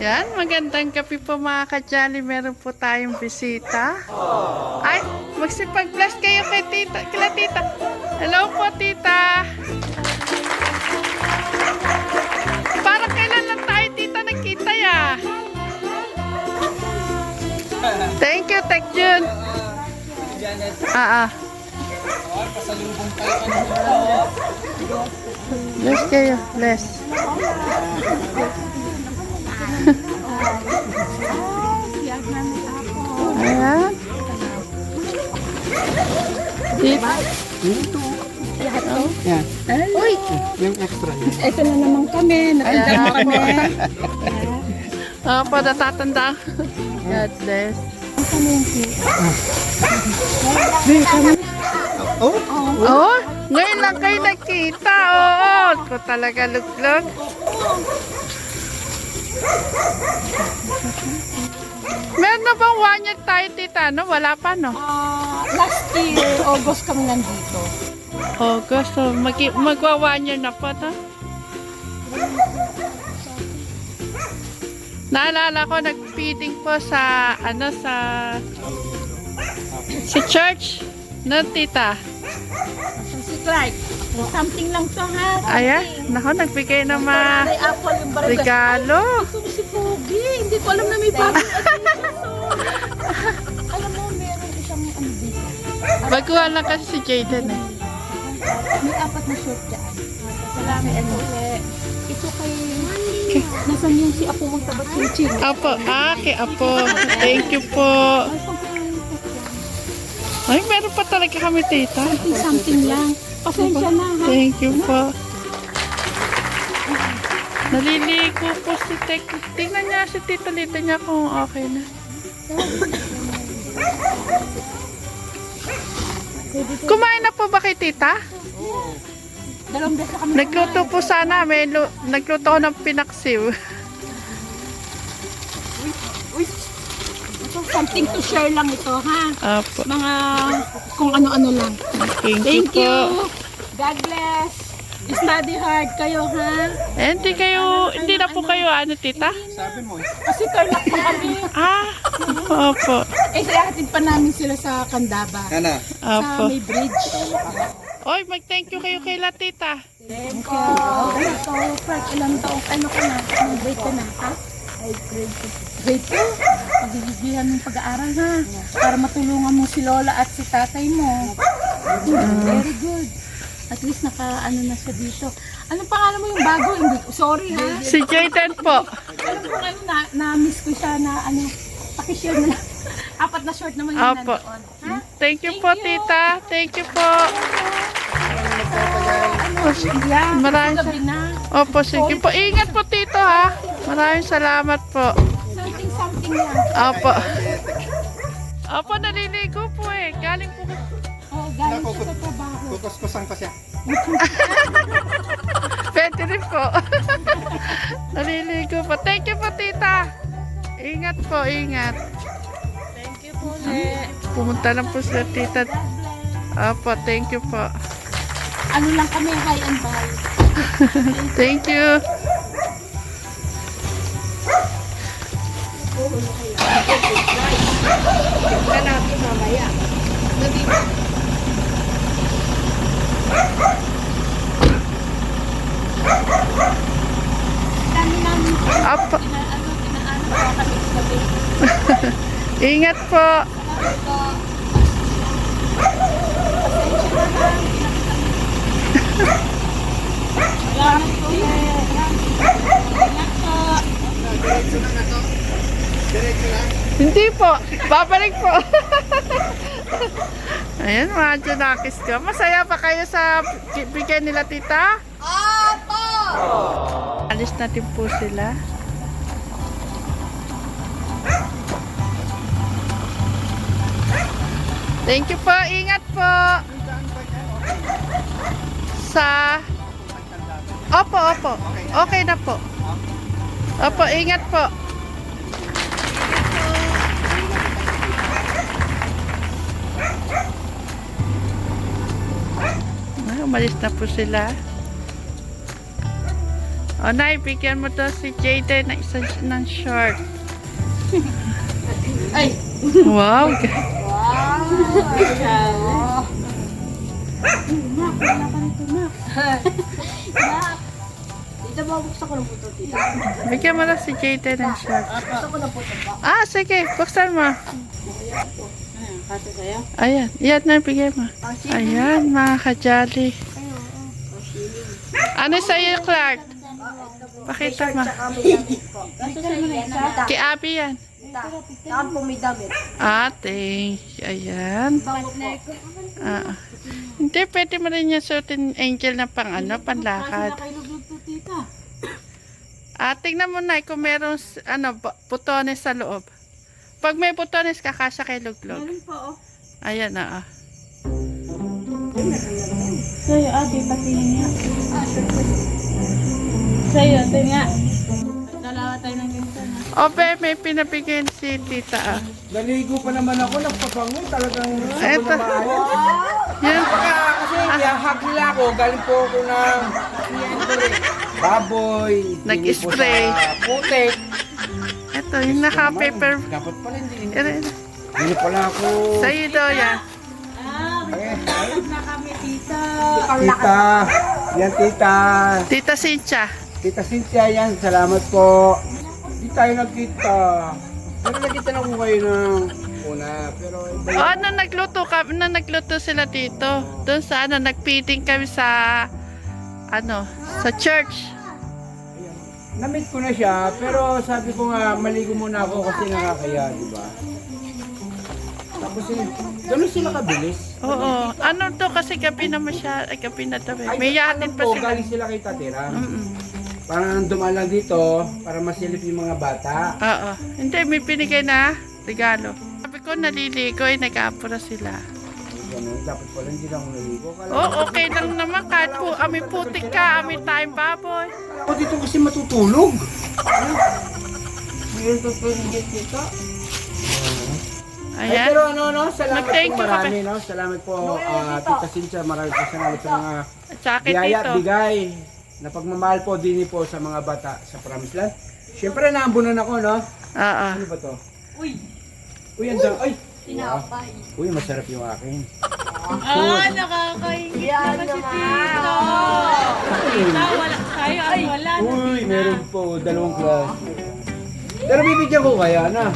Yan, magandang gabi po mga ka-Jolly. Meron po tayong bisita. Ay, magsipag-bless kayo kay tita, kila tita. Hello po, tita. Parang kailan lang tayo, tita, nagkita ya. Thank you, Tek Jun. Pasalubong kayo. Bless kayo, bless. Ayan. Dito. Yan. Uy! Yung extra niya. Ito na naman kami. Natanda na kami. Opo, natatanda. God bless. Oh? Oh, ngayon lang kayo nakita. Oo, ko talaga luglog. Meron na bang 1 year tayo, tita? No? Wala pa, no? Last year, August kami nandito. August, so magwa 1 year na po, no? Naalala ko, nag-feeding po sa, sa church. No, tita? Si Clark, something lang to ha. Ayan, nako, nagbigay ng mga May apple yung barangay. regalo. Ito si Pogi. Hindi ko alam na may bagong addition. Alam mo, meron isang ano dito. Baguhan lang kasi si Jaden eh. May 4 na short dyan. Salamat ano. Ito kay... Nasaan yung si Apo mong tabat chinchin? Apo, kay Apo. Thank you po. Ay, meron pa talaga kami, tita. Something lang. Pasensya na ha. Thank you po. Naliligo po si Tek. Tingnan niya si Tita Lita niya kung okay na. Kumain na po ba kay Tita? Dalawang beses kami. Nagluto po sana. Nagluto ko ng pinaksiw. Something to share lang ito ha. Apo. Mga kung ano-ano lang. Thank you po. God bless. Study hard kayo ha. Eh, hindi na po kayo, tita? Sabi mo eh. Kasi turlock pa kami. Opo. Ihatid pa namin sila sa Candaba. Ana. Sa Opo. may bridge. Oy, mag-thank you kayo kay la tita. Thank you. So, Frank, ilang taong ano ka na? Anong grade ka na? Ha? Grade 2? Pagbibihan ng pag-aaral ha. Para matulungan mo si Lola at si tatay mo. Very good. At least naka-ano na siya dito. Anong pangalan mo yung bago? Hindi, sorry ha. Si Jaden po. Alam ko ano, na-miss ko siya na ano, pakishare mo na. 4 na short naman yung Opo. nandoon. Ha? Thank you po, tita. Thank you po. Yeah, Maraming gabi na. Opo, sige po. Ingat po, tito, ha. Maraming salamat po. Something lang. Opo. Opo, naliligo po eh. Galing po. Oh, galing siya sa trabaho. Kukuskusan ko siya. Pwede rin po. Naliligo po. Thank you po, tita. Ingat po, ingat. Thank you po, Le. Pumunta lang po sila, tita. Opo, thank you po. Ano lang kami, high and buy. Thank you. Dami namin po. Opo. Tinaano po kami sa gabi. Ingat po. Salamat po, Le. Ingat po. Hindi po. Babalik po. Ayan, mga Junakis ko. Masaya pa kayo sa bigay nila, tita? Opo! Alis natin po sila. Thank you po. Ingat po. Sa... Opo, opo. Okay na po. Opo, ingat po. Umalis na po sila. O, Nay, bigyan mo daw si Jayden ng isang ng short. Ay! Wow! Wow! Nak, wala ka nito, Nak. Nak! Tita, babuksan ko ng puto, tita. Bigyan mo daw si Jayden ng short. Buksan ko ng puto ba? Ah, sige. Buksan mo. Kasi sa'yo? Ayan. Yan na, bigyan mo. Ayan, mga kajali. Ano sa'yo, Clark? Pakita mo. Kasi sa'yo na isa. Kay Abby yan. Saan po may damit? Ate. Ayan. Bango po. Ah. Hindi, pwede mo rin yung suotin angel na pang ano, panlakad. Nakailugod po, tita. Tingnan mo na kung meron butones sa loob. Pag may butones, kakasya kay luglog. Meron po, oh. Ayan na. Sa'yo, ate, patingin niya. Sa'yo, ate nga. Dalawa tayo ng ganito na. Obe, may pinabigyan si tita. Naligo pa naman ako, nagpapango, talagang Eto. sabon na maayos. Yan. Kasi yahag nila ako, galing po ako ng baboy. Nag-spray. Hindi po sa putik. Ito, yung naka-paper. Dapat pala hindi. Ere, Hindi pala ako. sa'yo daw yan. Na kami, tita. Tita, yan tita. Tita Cynthia. Tita Cynthia, yan, salamat po. Hindi tayo nagkita. Pero nagkita na ko kayo ng una. Pero iba yun. Oh, nagluto sila dito. Doon sa nagfeeding kami sa sa church. Na-meet ko na siya, pero sabi ko nga, maligo muna ako kasi nakakaya, di ba? Tapos ganun sila kabilis. Oo. Ano to kasi gabi na gabi na daw. Ay, May yatin alam pa ko, sila. galing sila kay Tatira. Mm-mm. Parang dumaan lang dito para masilip yung mga bata. Oo. Hindi, may binigay na regalo. Sabi ko naliligo nag-aapura sila. Ganun, dapat pala hindi lang ako naligo. Oh, okay lang naman. Kahit po, amin putik ka, amin tayong baboy. Ako dito kasi matutulog. Meron po po yung dito. Ay, Ayan. pero salamat Mag-thank po you ka marami, no? Salamat po, Tita Cynthia, marami po salamat sa mga At sa akin biyaya at dito. bigay na pagmamahal po din po sa mga bata sa Promised Land. Siyempre, naambunan ako, no? Oo. Ano ba to? Uy! Uy, ang dami. Ay! Tinapay. Uy, masarap yung akin. Nakakaingit naman si Tito. Tita, wala tayo. Ay, wala na. Uy, meron po, 2 class. Pero bibigyan ko kaya na.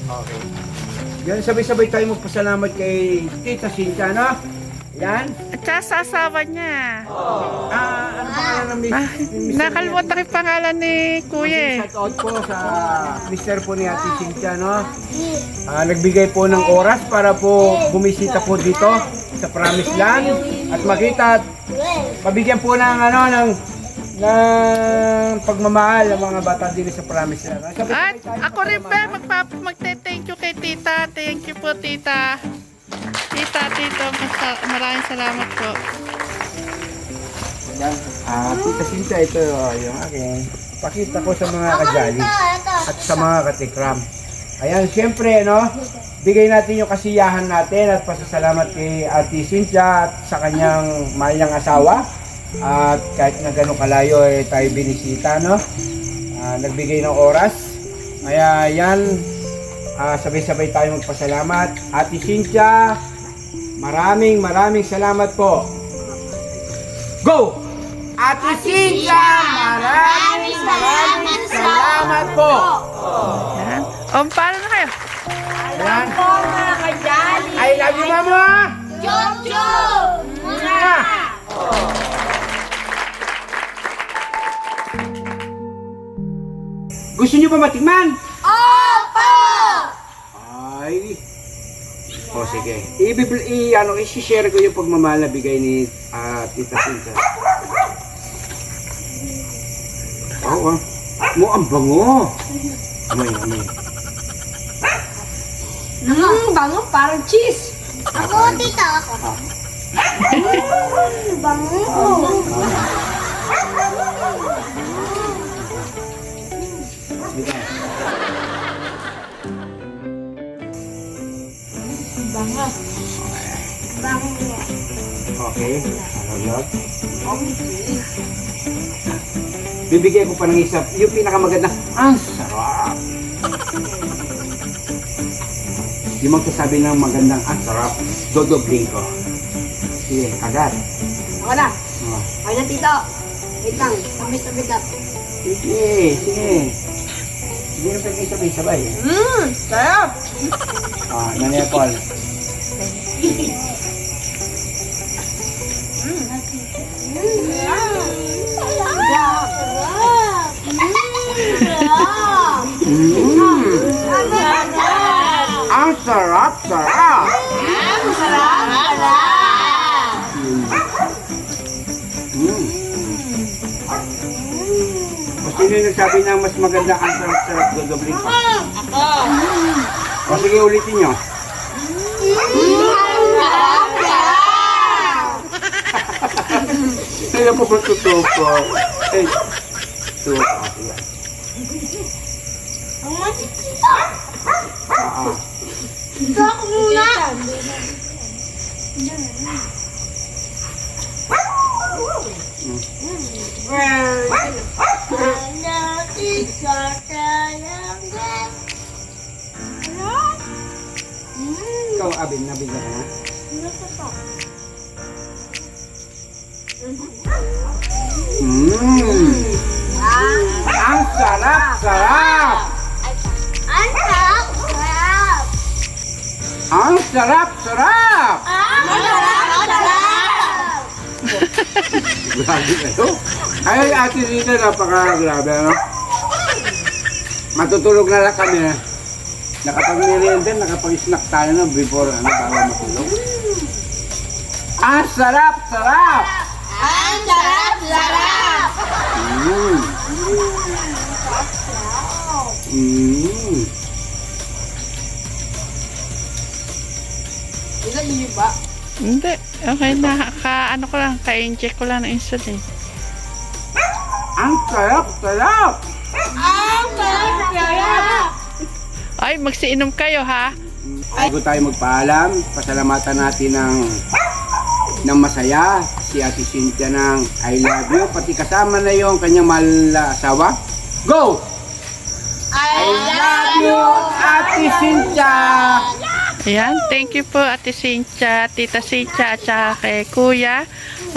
Okay. Yan, sabay-sabay tayo magpasalamat kay Tita Cynthia, no? Yan. At saka sa asawa niya. Ano pangalan ng miss? Nakalimutan ko yung pangalan ni Kuya eh. Shout out po sa mister po ni Ate Cynthia, no? Nagbigay po ng oras para po bumisita po dito sa Promised Land at makita at pabigyan po ng ng pagmamahal ng mga bata din sa Promised Land. At ako rin pa, magte-thank you kay tita. Thank you po tita. Tito, maraming salamat po. Yan. Tita Cynthia, ito yung akin. Pakita ko sa mga kajali at sa mga katikram. Ayan, siyempre, no? Bigay natin yung kasiyahan natin at pasasalamat kay Ate Cynthia at sa kanyang mayang asawa. At kahit na gano'ng kalayo, tayo binisita, no? Nagbigay ng oras. Kaya yan, sabay-sabay tayo magpasalamat. Ate Cynthia, maraming salamat po. Go! Ate Cynthia, maraming salamat po. Yan. O, paano na kayo? Yan. Po, mga kajali. I love you, mama. Chop-chop! Mwah! Gusto niyo ba matikman? Opo! Ay. O sige. I-share ko yung pagmamahal na bigay ni Tita Cynthia. Oo. Ang bango. Amoy. Bango, parang cheese. Ako, tita, ako. Bango. Bigay. Bango. Okay. Ano yun? bibigyan ko pa ng isa, yung pinakamaganda, ang sarap. Yung magsasabi ng magandang ang sarap, dodobling ko. Sige, agad. Ako na. Oh. Ay na, tito. Wait lang. Sabit up. Sige, sige. Hindi na pwede sabay-sabay. Sarap. Ah, Nanay Paul. Ang sarap, sarap. O sino yung nagsabi na mas maganda ang sarap-sarap dodobling ko? O sige, ulitin nyo. Kaya po ba totoo po? Eh, ito. Ito ako muna. Ikaw, Abin, nabigyan ka na? Ang sarap-sarap! Ang sarap. Sarap. Ang sarap-sarap! Ang sarap. Grabe kayo. Ay, ate dito, napaka-grabe, ano? Matutulog na lang kami. Nakapag-merienda, nakapag-snack tayo na before, bago matulog. Ang sarap-sarap! Ang sarap. Sarap. Mm. Mm. Ilan yun ba? Hindi. Okay na. Ano ko lang, ka-inject ko lang ng insulin. Ang sarap-sarap! Ang sarap. Sarap. Ay, magsiinom kayo ha. Bago tayo magpaalam, pasalamatan natin ng masaya si Ate Cynthia ng I love you, pati kasama na yung kanyang mahal na asawa. Go! I love you, Ate Cynthia! Ayan, thank you po Ate Cynthia, Tita Cynthia at saka kay Kuya.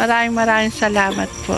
Maraming salamat po.